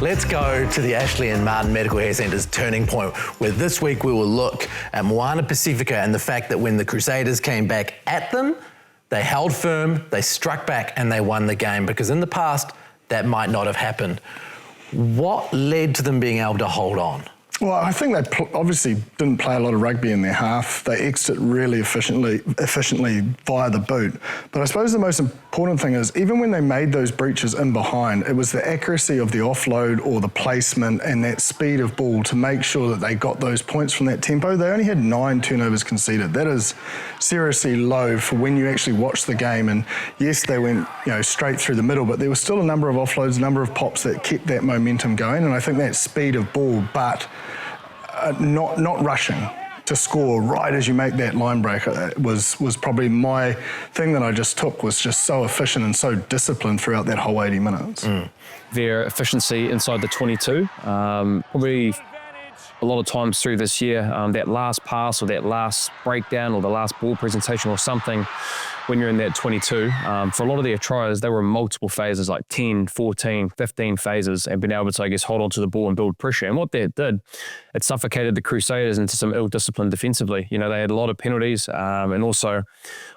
Let's go to the Ashley and Martin Medical Care Centre's turning point, where this week we will look at Moana Pasifika and the fact that when the Crusaders came back at them, they held firm, they struck back and they won the game, because in the past, that might not have happened. What led to them being able to hold on? Well, I think they obviously didn't play a lot of rugby in their half. They exit really efficiently via the boot. But I suppose the most important thing is, even when they made those breaches in behind, it was the accuracy of the offload or the placement and that speed of ball to make sure that they got those points from that tempo. They only had 9 turnovers conceded. That is seriously low for when you actually watch the game. And yes, they went straight through the middle, but there was still a number of offloads, a number of pops that kept that momentum going. And I think that speed of ball, but not rushing to score right as you make that line break was probably my thing that I just took, was just so efficient and so disciplined throughout that whole 80 minutes. Their efficiency inside the 22, probably a lot of times through this year, that last pass or that last breakdown or the last ball presentation or something, when you're in that 22, for a lot of their tries, they were in multiple phases, like 10, 14, 15 phases, and been able to, I guess, hold on to the ball and build pressure. And what that did, it suffocated the Crusaders into some ill discipline defensively. They had a lot of penalties, and also,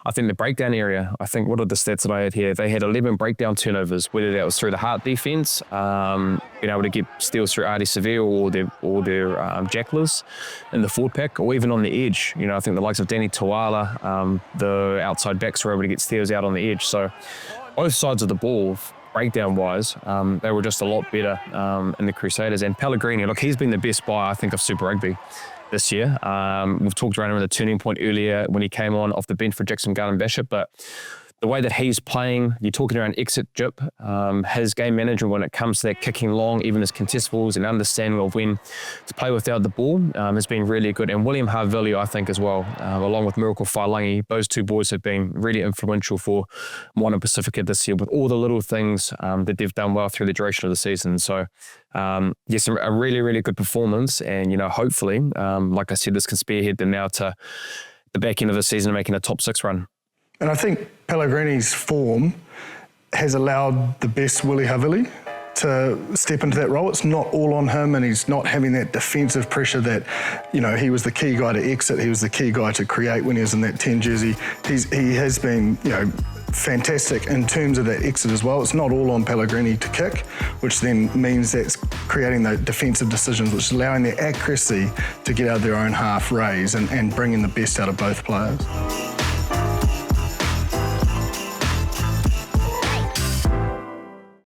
I think the breakdown area, I think, what are the stats that I had here? They had 11 breakdown turnovers, whether that was through the heart defense, being able to get steals through Artie Seville or their jacklers in the forward pack, or even on the edge. I think the likes of Danny Tawala, the outside backs were able to get steals out on the edge. So both sides of the ball, breakdown-wise, they were just a lot better in the Crusaders. And Pellegrini, look, he's been the best buy, I think, of Super Rugby this year. We've talked around him in the turning point earlier when he came on off the bench for Jackson Garden-Bishop, but the way that he's playing, you're talking around exit jip, his game management when it comes to that kicking long, even his contest balls and understanding of when to play without the ball has been really good. And William Harvilio, I think, as well, along with Miracle Whailangi, those two boys have been really influential for Moana Pasifika this year with all the little things that they've done well through the duration of the season. So, yes, a really, really good performance. And, hopefully, like I said, this can spearhead them now to the back end of the season and making a top 6 run. And I think Pellegrini's form has allowed the best Willie Havili to step into that role. It's not all on him, and he's not having that defensive pressure that, he was the key guy to exit. He was the key guy to create when he was in that 10 jersey. He has been, fantastic in terms of that exit as well. It's not all on Pellegrini to kick, which then means that's creating the defensive decisions, which is allowing their accuracy to get out of their own half raise and bringing the best out of both players.